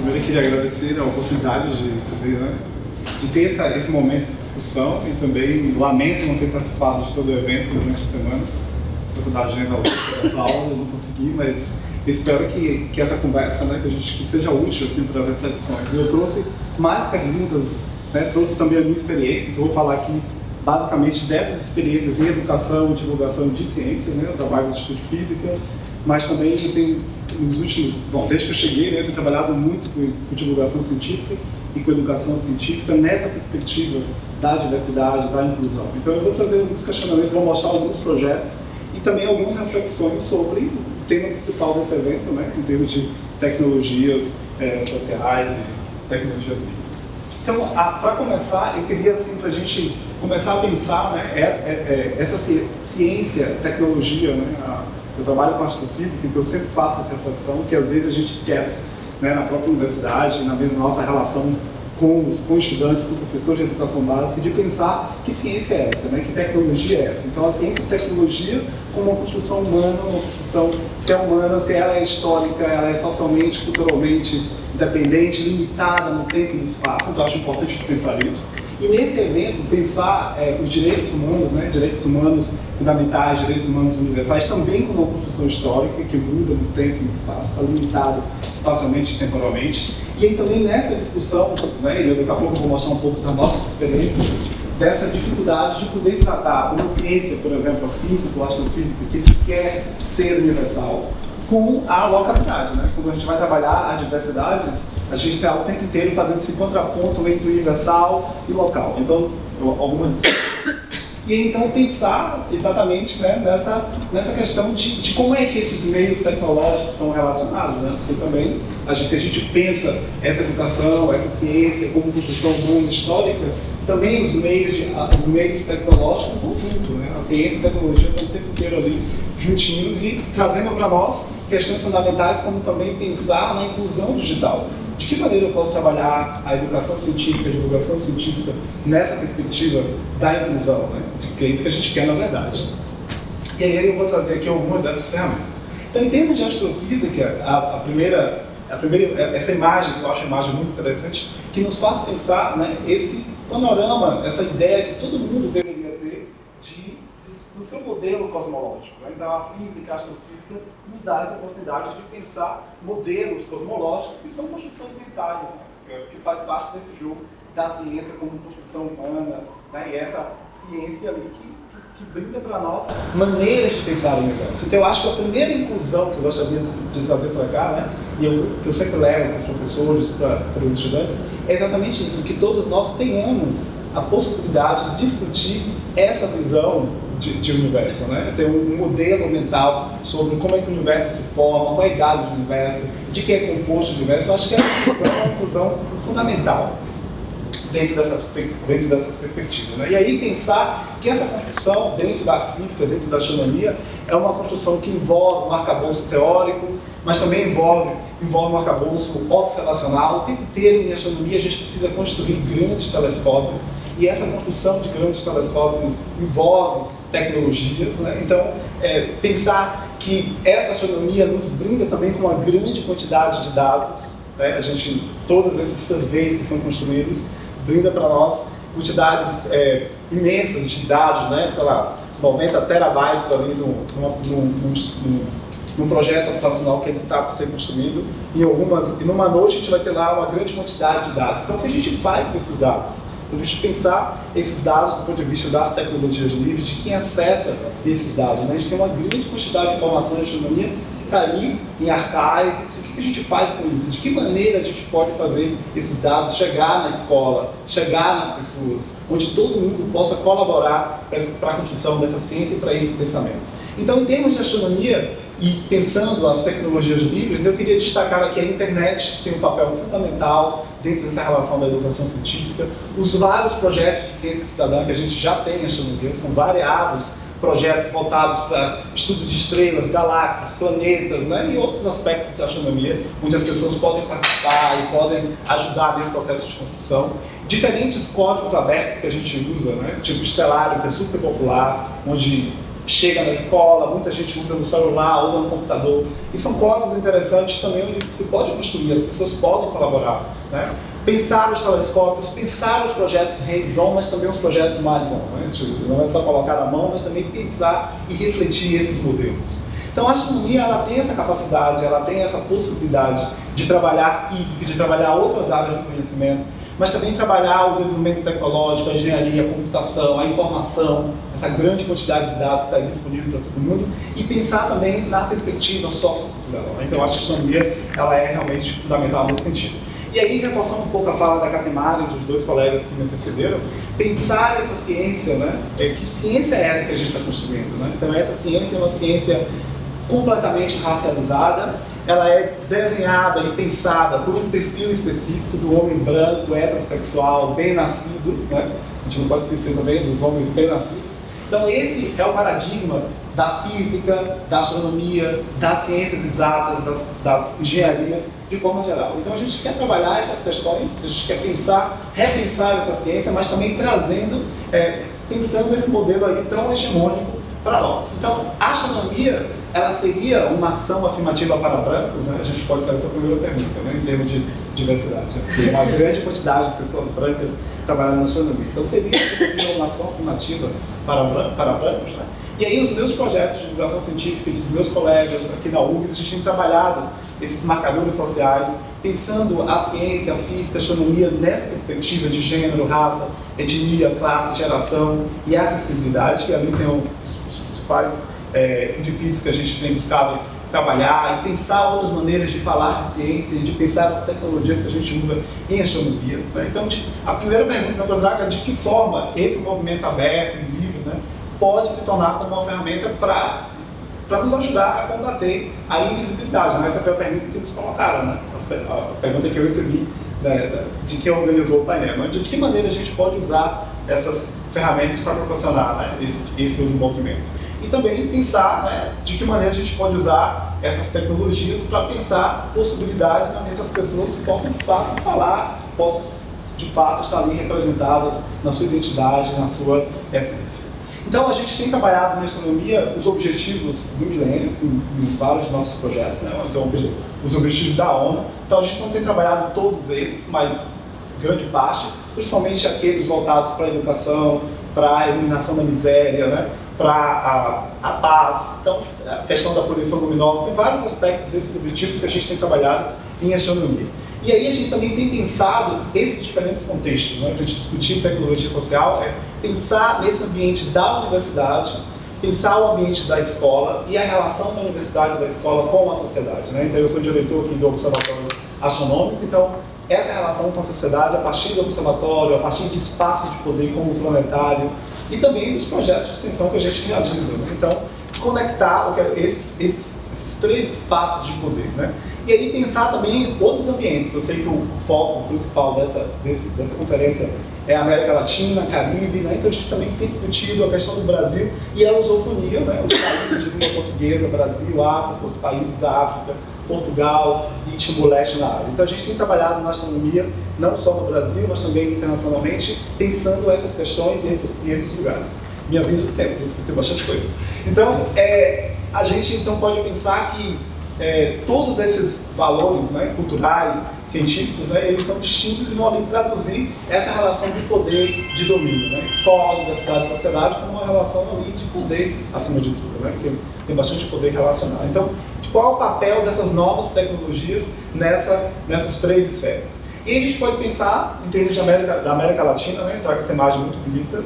primeiro eu queria agradecer a oportunidade de poder, de ter esse momento de discussão e também lamento não ter participado de todo o evento durante a semana, por toda a agenda dessa aula, eu não consegui, mas espero que essa conversa, que seja útil assim, para as reflexões. Eu trouxe mais perguntas, trouxe também a minha experiência, então eu vou falar aqui basicamente dessas experiências em educação e divulgação de ciências, eu trabalho no Instituto de Física, mas também eu tenho, nos últimos, desde que eu cheguei, eu tenho trabalhado muito com divulgação científica e com educação científica nessa perspectiva da diversidade, da inclusão. Então eu vou trazer alguns questionamentos, vou mostrar alguns projetos e também algumas reflexões sobre o tema principal desse evento, em termos de tecnologias sociais e tecnologias livres. Então, para começar, eu queria, assim, para a gente começar a pensar, essa ciência, tecnologia, eu trabalho com astrofísica, então eu sempre faço essa reflexão, que às vezes a gente esquece, na própria universidade, na nossa relação com estudantes, com professores de educação básica, de pensar que ciência é essa, que tecnologia é essa. Então a ciência e tecnologia como uma construção humana, uma construção, se é humana, se ela é histórica, ela é socialmente, culturalmente independente, limitada no tempo e no espaço, então acho importante pensar isso. E nesse evento, pensar os direitos humanos fundamentais, direitos humanos universais, também como uma construção histórica que muda no tempo e no espaço, está limitado espacialmente e temporalmente. E aí também nessa discussão, e daqui a pouco eu vou mostrar um pouco da nossa experiência, dessa dificuldade de poder tratar uma ciência, por exemplo, a física ou a astrofísica, que se quer ser universal, com a localidade. Quando a gente vai trabalhar as diversidades, a gente está o tempo inteiro fazendo esse contraponto entre universal e local. Então, E então pensar exatamente nessa questão de como é que esses meios tecnológicos estão relacionados. Porque também a gente pensa essa educação, essa ciência como construção humana histórica, também os meios tecnológicos vão junto. A ciência e a tecnologia estão o tempo inteiro ali juntinhos e trazendo para nós questões fundamentais como também pensar na inclusão digital. De que maneira eu posso trabalhar a educação científica, a divulgação científica nessa perspectiva da inclusão, que é isso que a gente quer na verdade. E aí eu vou trazer aqui algumas dessas ferramentas. Então, em termos de astrofísica, essa imagem, que eu acho uma imagem muito interessante, que nos faz pensar esse panorama, essa ideia que todo mundo deveria ter do seu modelo cosmológico. Então, a física, a astrofísica, nos dá essa oportunidade de pensar modelos cosmológicos que são construções mentais, que faz parte desse jogo da ciência como construção humana, e essa ciência ali que brinda para nós maneiras de pensar o universo. Então, eu acho que a primeira inclusão que eu gostaria de trazer para cá, e que eu sempre levo para os professores, para os estudantes, é exatamente isso, que todos nós tenhamos a possibilidade de discutir essa visão de universo, ter um modelo mental sobre como é que o universo se forma, qual é a idade do universo, de que é composto o universo. Eu acho que essa é uma inclusão fundamental dentro dessas perspectivas. E aí pensar que essa construção dentro da física, dentro da astronomia, é uma construção que envolve um arcabouço teórico, mas também envolve um arcabouço observacional. O tempo inteiro em astronomia a gente precisa construir grandes telescópios, e essa construção de grandes telescópios envolve tecnologias. Então, pensar que essa astronomia nos brinda também com uma grande quantidade de dados. Todos esses surveys que são construídos brinda para nós quantidades imensas de dados, 90 terabytes ali num projeto observacional que está por ser construído, e numa noite a gente vai ter lá uma grande quantidade de dados. Então, o que a gente faz com esses dados? Então, a gente pensar esses dados do ponto de vista das tecnologias livres, de quem acessa esses dados. A gente tem uma grande quantidade de informação de astronomia que está ali em archives. O que a gente faz com isso? De que maneira a gente pode fazer esses dados chegar na escola, chegar nas pessoas, onde todo mundo possa colaborar para a construção dessa ciência e para esse pensamento. Então, em termos de astronomia, e pensando as tecnologias livres, eu queria destacar aqui a internet, que tem um papel fundamental dentro dessa relação da educação científica, os vários projetos de ciência cidadã que a gente já tem em astronomia, são variados projetos voltados para estudos de estrelas, galáxias, planetas, e outros aspectos de astronomia, onde as pessoas podem participar e podem ajudar nesse processo de construção. Diferentes códigos abertos que a gente usa, tipo Estelário, que é super popular, onde chega na escola, muita gente usa no celular, usa no computador, e são códigos interessantes também onde se pode construir, as pessoas podem colaborar, né? Pensar os telescópios, pensar os projetos hands-on, mas também os projetos mais on, né? Não é só colocar na mão, mas também pensar e refletir esses modelos. Então a astronomia ela tem essa capacidade, ela tem essa possibilidade de trabalhar física, de trabalhar outras áreas do conhecimento, mas também trabalhar o desenvolvimento tecnológico, a engenharia, a computação, a informação, essa grande quantidade de dados que está aí disponível para todo mundo, e pensar também na perspectiva sociocultural. Então eu acho que a astronomia ela é realmente fundamental nesse sentido. E aí, reforçando um pouco a fala da Catemari e dos dois colegas que me antecederam, pensar essa ciência, né? Que ciência é essa que a gente está construindo, né? Então essa ciência é uma ciência completamente racializada, ela é desenhada e pensada por um perfil específico do homem branco, heterossexual, bem-nascido, né? A gente não pode esquecer também dos homens bem-nascidos. Então esse é o paradigma da física, da astronomia, das ciências exatas, das engenharias, de forma geral. Então a gente quer trabalhar essas questões, a gente quer pensar, repensar essa ciência, mas também trazendo, pensando nesse modelo aí tão hegemônico para nós. Então a astronomia, ela seria uma ação afirmativa para brancos, né? A gente pode fazer essa primeira pergunta, né? Em termos de diversidade. Tem uma grande quantidade de pessoas brancas trabalhando na astronomia. Então seria uma ação afirmativa para brancos, né? E aí os meus projetos de divulgação científica e dos meus colegas aqui na UFRGS, a gente tem trabalhado esses marcadores sociais, pensando a ciência, a física, a astronomia nessa perspectiva de gênero, raça, etnia, classe, geração e acessibilidade, que ali tem os principais indivíduos que a gente tem buscado trabalhar e pensar outras maneiras de falar de ciência e de pensar as tecnologias que a gente usa em astronomia, né? Então, a primeira pergunta que eu trago é de que forma esse movimento aberto e livre, né, pode se tornar como uma ferramenta para nos ajudar a combater a invisibilidade, né? Essa foi a pergunta que eles colocaram, né? A pergunta que eu recebi, né, de quem organizou o painel, né? De que maneira a gente pode usar essas ferramentas para proporcionar, né, esse movimento. E também pensar, né, de que maneira a gente pode usar essas tecnologias para pensar possibilidades onde essas pessoas possam, de fato, falar, possam, de fato, estar ali representadas na sua identidade, na sua essência. Então, a gente tem trabalhado na astronomia os objetivos do milênio, em vários de nossos projetos, né? Então, os objetivos da ONU. Então, a gente não tem trabalhado todos eles, mas grande parte, principalmente aqueles voltados para a educação, para a eliminação da miséria, né? Para a paz, então a questão da poluição luminosa, tem vários aspectos desses objetivos que a gente tem trabalhado em astronomia. E aí a gente também tem pensado esses diferentes contextos, né? Para a gente discutir tecnologia social, pensar nesse ambiente da universidade, pensar o ambiente da escola e a relação da universidade e da escola com a sociedade, né? Então eu sou diretor aqui do Observatório Astronômico, então essa relação com a sociedade a partir do observatório, a partir de espaços de poder como o planetário, e também dos projetos de extensão que a gente realiza, né? Então, conectar esses três espaços de poder, né? E aí pensar também em outros ambientes. Eu sei que o foco principal dessa conferência é a América Latina, Caribe, né? Então a gente também tem discutido a questão do Brasil e a lusofonia, né? Os países de língua portuguesa, Brasil, África, os países da África, Portugal e Timor-Leste na Ásia. Então a gente tem trabalhado na astronomia, não só no Brasil, mas também internacionalmente, pensando essas questões e esses lugares. Me avisa do tempo, porque tem bastante coisa. Então, a gente então pode pensar que todos esses valores, né, culturais, científicos, né, eles são distintos e vão ali traduzir essa relação de poder, de domínio, né? Escola, universidade e sociedade como uma relação ali de poder acima de tudo, né? Porque tem bastante poder relacionado. Então, qual é o papel dessas novas tecnologias nessas três esferas? E a gente pode pensar em termos da América Latina, né? Trago essa imagem muito bonita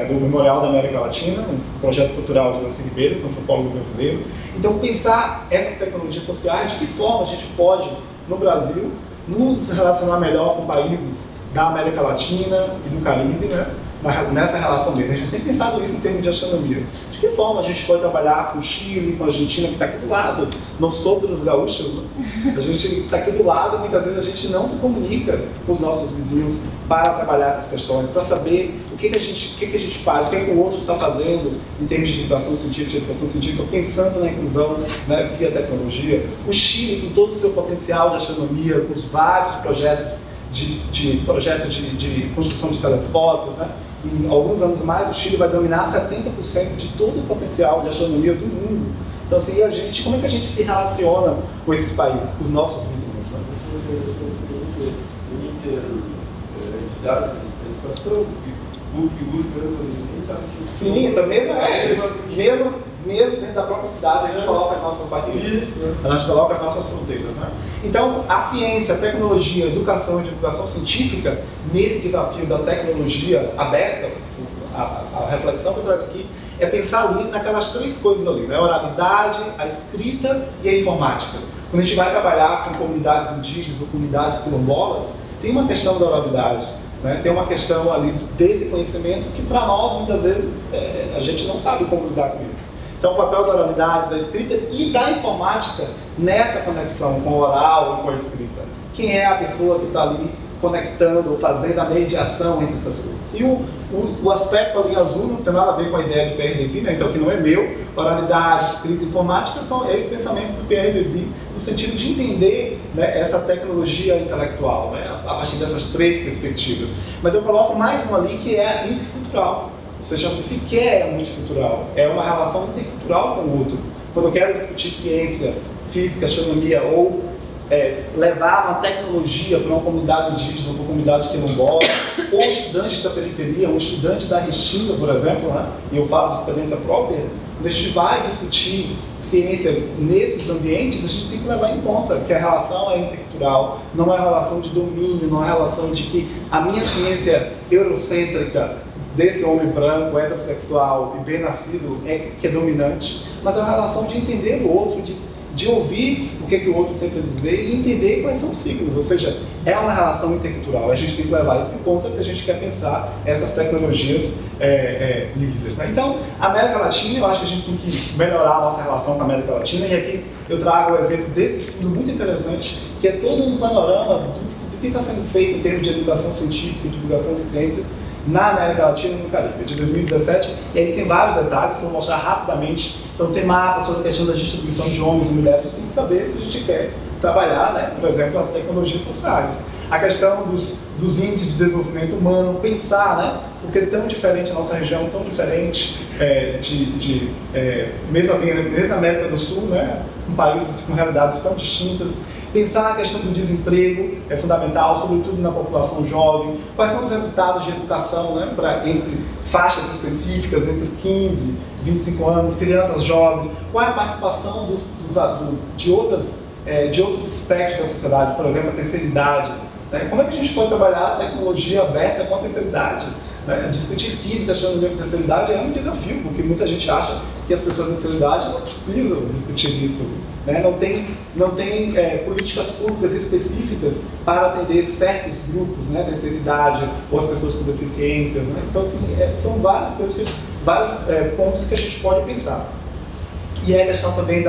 do Memorial da América Latina, um projeto cultural de Laci Ribeiro, um antropólogo brasileiro. Então, pensar essas tecnologias sociais, de que forma a gente pode, no Brasil, nos relacionar melhor com países da América Latina e do Caribe, né? Nessa relação deles. A gente tem pensado isso em termos de astronomia. De que forma a gente pode trabalhar com o Chile, com a Argentina, que está aqui do lado, não sou dos gaúchos, né? A gente está aqui do lado e muitas vezes a gente não se comunica com os nossos vizinhos para trabalhar essas questões, para saber o que a gente faz, o que o outro está fazendo em termos de educação científica, pensando na inclusão, né, via tecnologia. O Chile, com todo o seu potencial de astronomia, com os vários projetos de construção de telescópios, né? em alguns anos mais, o Chile vai dominar 70% de todo o potencial de astronomia do mundo. Então, assim, como é que a gente se relaciona com esses países, com os nossos vizinhos? Sim, então mesmo dentro da própria cidade, a gente coloca as nossas barreiras, a gente coloca as nossas fronteiras. Né? Então, a ciência, a tecnologia, a educação e divulgação científica, nesse desafio da tecnologia aberta, a reflexão que eu trago aqui, é pensar ali naquelas três coisas ali, né? A oralidade, a escrita e a informática. Quando a gente vai trabalhar com comunidades indígenas ou comunidades quilombolas, tem uma questão da oralidade, né? Tem uma questão ali desse conhecimento que para nós, muitas vezes, a gente não sabe como lidar com isso. Então, o papel da oralidade, da escrita e da informática nessa conexão com o oral e com a escrita. Quem é a pessoa que está ali conectando ou fazendo a mediação entre essas coisas? E o aspecto ali azul não tem nada a ver com a ideia de Pierre Levy, né? Então que não é meu, oralidade, escrita e informática é esse pensamento do Pierre Levy, no sentido de entender, né, essa tecnologia intelectual, né, a partir dessas três perspectivas. Mas eu coloco mais uma ali que é a intercultural, ou seja, sequer é multicultural, é uma relação intercultural com o outro. Quando eu quero discutir ciência, física, astronomia ou levar uma tecnologia para uma comunidade indígena, para uma comunidade quilombola, ou estudante da periferia, um estudante da Restinga, por exemplo, né? E eu falo de experiência própria, quando a gente vai discutir ciência nesses ambientes, a gente tem que levar em conta que a relação é intercultural, não é uma relação de domínio, não é uma relação de que a minha ciência eurocêntrica desse homem branco, heterossexual e bem nascido que é dominante, mas é uma relação de entender o outro, de ouvir o que o outro tem para dizer e entender quais são os signos, ou seja, é uma relação intercultural. A gente tem que levar isso em conta se a gente quer pensar essas tecnologias livres. Né? Então, a América Latina, eu acho que a gente tem que melhorar a nossa relação com a América Latina, e aqui eu trago o exemplo desse estudo muito interessante, que é todo um panorama do que está sendo feito em termos de educação científica e divulgação de ciências na América Latina e no Caribe, de 2017, e aí tem vários detalhes, vou mostrar rapidamente. Então tem mapas sobre a questão da distribuição de homens e mulheres, a gente tem que saber se a gente quer trabalhar, né, por exemplo, as tecnologias sociais. A questão dos índices de desenvolvimento humano, pensar, né, porque é tão diferente a nossa região, tão diferente mesmo a América do Sul, né, com países com realidades tão distintas. Pensar a questão do desemprego é fundamental, sobretudo na população jovem. Quais são os resultados de educação, né, entre faixas específicas, entre 15 e 25 anos, crianças jovens? Qual é a participação de outros aspectos da sociedade, por exemplo, a terceira idade? Né? Como é que a gente pode trabalhar a tecnologia aberta com a terceira idade? Né? Discutir física achando que a terceira idade é um desafio, porque muita gente acha que as pessoas da terceira idade não precisam discutir isso. Né? Não tem políticas públicas específicas para atender certos grupos, né, da terceira idade, ou as pessoas com deficiências. Né? Então, assim, são várias coisas, vários pontos que a gente pode pensar. E é a questão também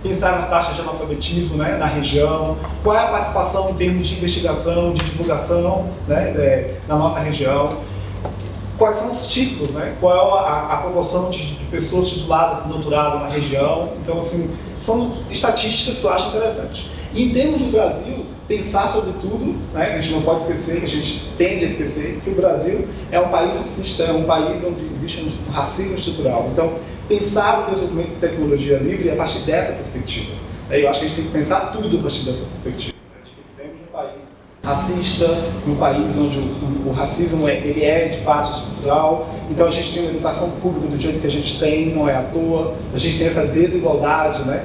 pensar nas taxas de analfabetismo, né, na região, qual é a participação em termos de investigação, de divulgação, né, na nossa região, quais são os títulos, né, qual é a proporção de pessoas tituladas em doutorado na região. Então, assim, são estatísticas que eu acho interessantes. E em termos de Brasil, pensar sobre tudo, né, a gente não pode esquecer, que a gente tende a esquecer, que o Brasil é um país racista, é um país onde existe um racismo estrutural. Então, pensar o desenvolvimento de tecnologia livre a partir dessa perspectiva. Eu acho que a gente tem que pensar tudo a partir dessa perspectiva. A gente vivemos num país racista, num país onde o racismo ele é de fato estrutural. Então a gente tem uma educação pública do jeito que a gente tem, não é à toa. A gente tem essa desigualdade, né,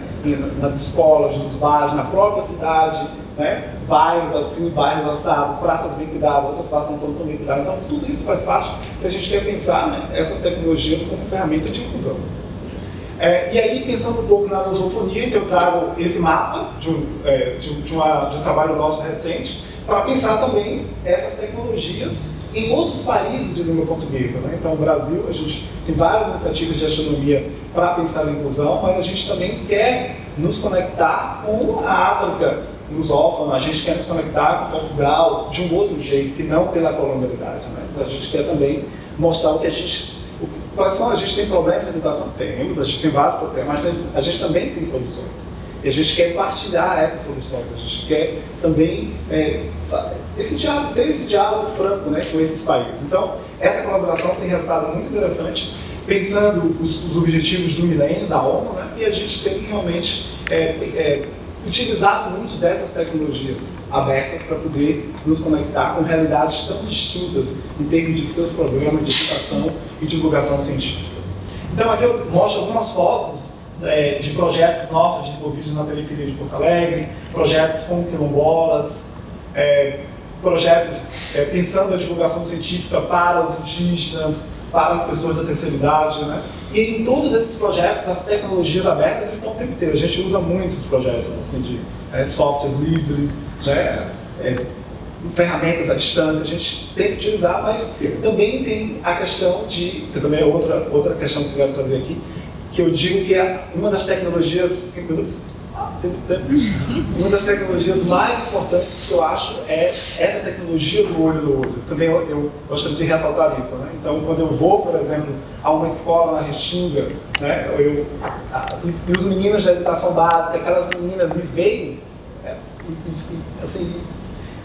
nas escolas, nos bairros, na própria cidade, né, bairros assim, bairros assados, praças bem cuidadas, outras praças não são tão bem cuidadas. Então tudo isso faz parte se a gente quer pensar, né, essas tecnologias como ferramenta de inclusão. E aí, pensando um pouco na lusofonia, então eu trago esse mapa de um trabalho nosso recente, para pensar também essas tecnologias em outros países de língua portuguesa. Né? Então, no Brasil, a gente tem várias iniciativas de astronomia para pensar a inclusão, mas a gente também quer nos conectar com a África lusófona, a gente quer nos conectar com Portugal de um outro jeito, que não pela colonialidade. Né? Então, a gente quer também mostrar o que a gente... A gente tem problemas de educação? Temos, a gente tem vários problemas, mas a gente também tem soluções. E a gente quer partilhar essas soluções, a gente quer também ter esse diálogo franco, né, com esses países. Então, essa colaboração tem resultado muito interessante, pensando os objetivos do milênio, da ONU, né, e a gente tem realmente utilizado muito dessas tecnologias abertas para poder nos conectar com realidades tão distintas em termos de seus programas de educação e divulgação científica. Então, aqui eu mostro algumas fotos de projetos nossos desenvolvidos na periferia de Porto Alegre, projetos com quilombolas, projetos pensando a divulgação científica para os indígenas, para as pessoas da terceira idade, né? E em todos esses projetos, as tecnologias abertas estão o tempo inteiro. A gente usa muito os projetos assim, de softwares livres, né? Ferramentas à distância, a gente tem que utilizar, mas também tem a questão que também é outra questão que eu quero trazer aqui, que eu digo que é uma das tecnologias, 5 minutos? Uma das tecnologias mais importantes que eu acho é essa tecnologia do olho no olho. Também eu gostaria de ressaltar isso, né? Então, quando eu vou, por exemplo, a uma escola na Restinga, né, e os meninos da educação básica, aquelas meninas me veem,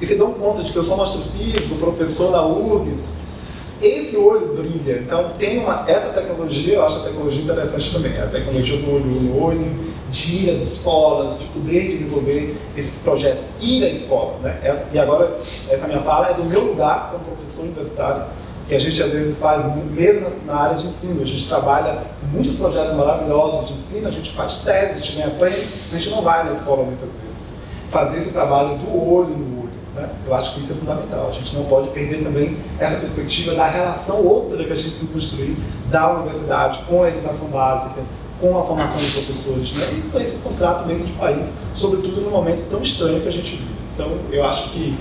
e se dão conta de que eu sou um astrofísico, professor da URGS, esse olho brilha. Então, essa tecnologia, eu acho a tecnologia interessante também, a tecnologia do olho no olho, de ir às escolas, de poder desenvolver esses projetos, ir à escola, né? E agora, essa minha fala é do meu lugar como professor universitário, que a gente às vezes faz, mesmo na área de ensino, a gente trabalha muitos projetos maravilhosos de ensino, a gente faz tese, a gente ganha prêmio, a gente não vai na escola muitas vezes. Fazer esse trabalho do olho no olho, né? Eu acho que isso é fundamental. A gente não pode perder também essa perspectiva da relação outra que a gente tem que construir da universidade com a educação básica, com a formação de professores, né? E com esse contrato mesmo de país, sobretudo num momento tão estranho que a gente vive. Então, eu acho que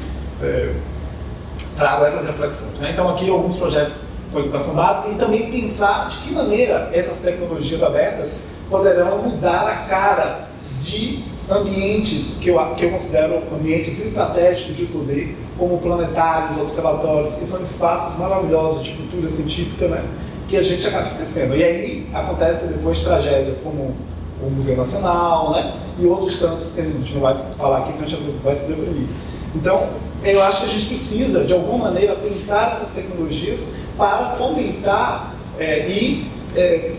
trago essas reflexões, né? Então, aqui alguns projetos com a educação básica e também pensar de que maneira essas tecnologias abertas poderão mudar a cara de ambientes que eu considero ambientes estratégicos de poder, como planetários, observatórios, que são espaços maravilhosos de cultura científica, né, que a gente acaba esquecendo. E aí acontecem depois tragédias como o Museu Nacional, né, e outros tantos que a gente não vai falar aqui, senão a gente vai se deprimir. Então, eu acho que a gente precisa, de alguma maneira, pensar essas tecnologias para fomentar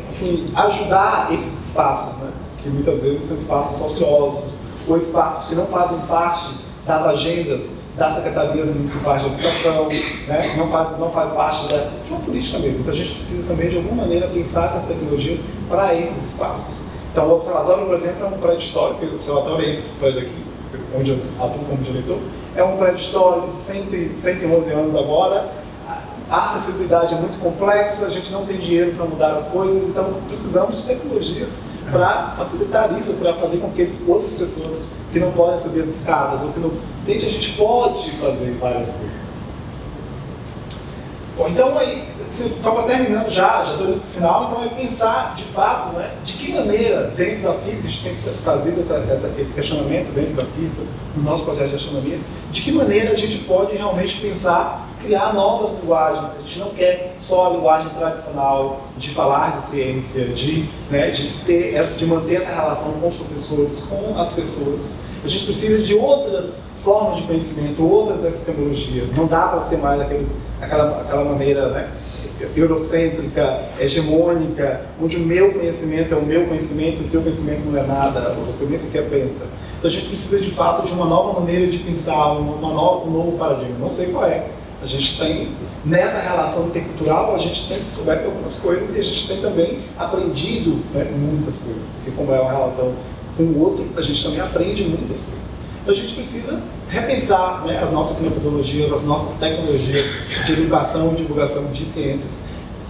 assim, ajudar esses espaços, né? Que muitas vezes são espaços ociosos, ou espaços que não fazem parte das agendas das secretarias municipais de educação, né? não faz parte de uma política mesmo. Então a gente precisa também, de alguma maneira, pensar essas tecnologias para esses espaços. Então o Observatório, por exemplo, é um prédio histórico, o Observatório é esse prédio aqui, onde eu atuo como diretor, é um prédio histórico de 111 anos agora. A acessibilidade é muito complexa, a gente não tem dinheiro para mudar as coisas, então precisamos de tecnologias para facilitar isso, para fazer com que outras pessoas que não podem subir as escadas, ou que não entende, a gente pode fazer várias coisas. Bom, então aí, estava terminando já estou no final, então é pensar de fato, né, de que maneira, dentro da física, a gente tem trazido esse questionamento dentro da física, no nosso projeto de astronomia, de que maneira a gente pode realmente pensar, criar novas linguagens. A gente não quer só a linguagem tradicional de falar de ciência, de manter essa relação com os professores, com as pessoas. A gente precisa de outras formas de conhecimento, outras epistemologias. Não dá para ser mais aquela maneira, né, eurocêntrica, hegemônica, onde o meu conhecimento é o meu conhecimento, o teu conhecimento não é nada, ou você nem sequer pensa. Então a gente precisa de fato de uma nova maneira de pensar, um novo paradigma. Não sei qual é. A gente tem, nessa relação intercultural, a gente tem descoberto algumas coisas e a gente tem também aprendido, né, muitas coisas. Porque como é uma relação com o outro, a gente também aprende muitas coisas. Então a gente precisa repensar, né, as nossas metodologias, as nossas tecnologias de educação e divulgação de ciências,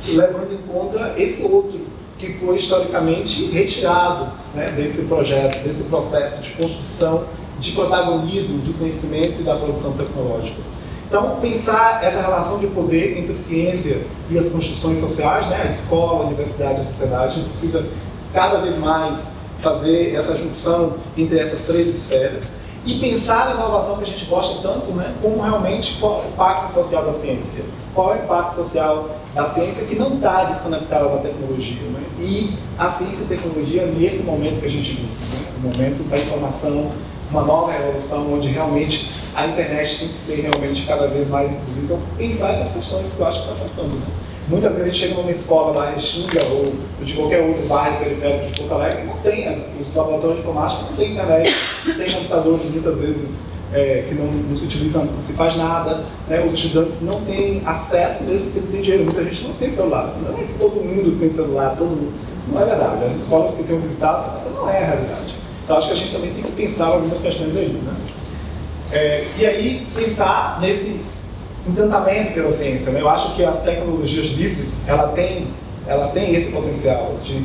levando em conta esse outro que foi historicamente retirado, né, desse projeto, desse processo de construção, de protagonismo do conhecimento e da produção tecnológica. Então, pensar essa relação de poder entre ciência e as construções sociais, né, a escola, a universidade, a sociedade, a gente precisa cada vez mais fazer essa junção entre essas três esferas e pensar na inovação que a gente gosta tanto, né, como realmente qual é o impacto social da ciência, qual é o impacto social da ciência que não está desconectada da tecnologia, né? E a ciência e a tecnologia nesse momento que a gente vive, né? O momento da informação, uma nova revolução onde realmente a internet tem que ser realmente cada vez mais inclusiva. Então, pensar essas questões que eu acho que está faltando, né? Muitas vezes a gente chega numa escola da Restinga ou de qualquer outro bairro periférico de Porto Alegre e não tem, os laboratórios de informática não tem internet, tem computadores muitas vezes que não se utilizam, não se faz nada, né? Os estudantes não têm acesso mesmo porque não tem dinheiro, muita gente não tem celular. Não é que todo mundo tem celular, todo mundo. Isso não é verdade. As escolas que eu tenho visitado, essa não é a realidade. Então acho que a gente também tem que pensar algumas questões aí, né? E aí pensar nesse encantamento pela ciência, né? Eu acho que as tecnologias livres, elas têm esse potencial de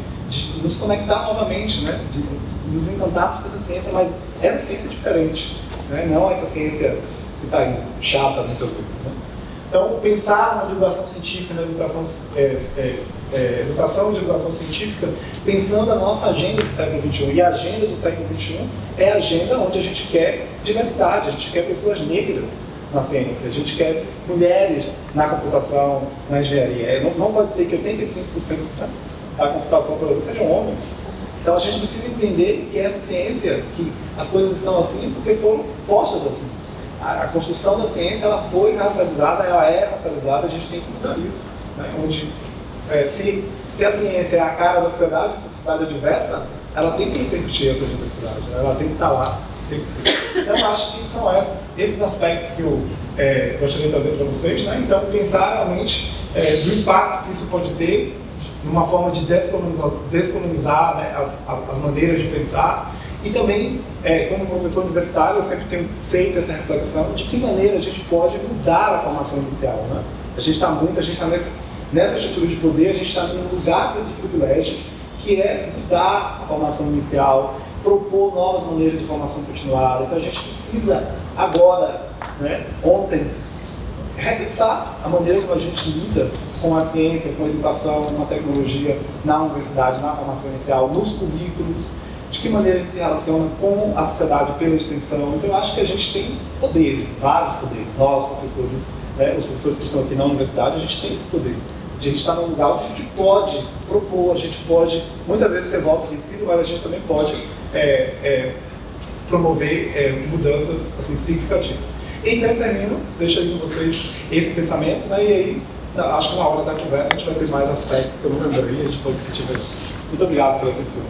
nos conectar novamente, né? De nos encantarmos com essa ciência, mas é uma ciência diferente, né? Não essa ciência que está aí, chata muitas vezes, né? Então, pensar na divulgação científica, na educação e divulgação científica, pensando a nossa agenda do século XXI. E a agenda do século XXI é a agenda onde a gente quer diversidade, a gente quer pessoas negras na ciência, a gente quer mulheres na computação, na engenharia. Não pode ser que 85% da computação, por exemplo, sejam homens. Então, a gente precisa entender que essa ciência, que as coisas estão assim porque foram postas assim. A construção da ciência, ela foi racializada, ela é racializada, a gente tem que mudar isso, né? Onde, se a ciência é a cara da sociedade, se a sociedade é diversa, ela tem que repercutir essa diversidade, né? Ela tem que estar lá. Então, eu acho que são esses aspectos que eu gostaria de trazer para vocês, né? Então, pensar realmente do impacto que isso pode ter, numa forma de descolonizar, né, as maneiras de pensar. E também, como professor universitário, eu sempre tenho feito essa reflexão de que maneira a gente pode mudar a formação inicial, né? A gente está nessa estrutura de poder, a gente está num lugar de privilégio, que é mudar a formação inicial, propor novas maneiras de formação continuada. Então a gente precisa agora, né, ontem, repensar a maneira como a gente lida com a ciência, com a educação, com a tecnologia na universidade, na formação inicial, nos currículos, de que maneira ele se relaciona com a sociedade pela extensão. Então eu acho que a gente tem poderes, vários poderes, nós professores, né, os professores que estão aqui na universidade, a gente tem esse poder. A gente está num lugar onde a gente pode propor, a gente pode, muitas vezes ser voto vencido, mas a gente também pode promover mudanças assim, significativas. Então eu termino, deixo aí com vocês esse pensamento, né, e aí acho que na hora da conversa a gente vai ter mais aspectos que eu não lembrei, a gente pode discutir melhor. Muito obrigado pela atenção.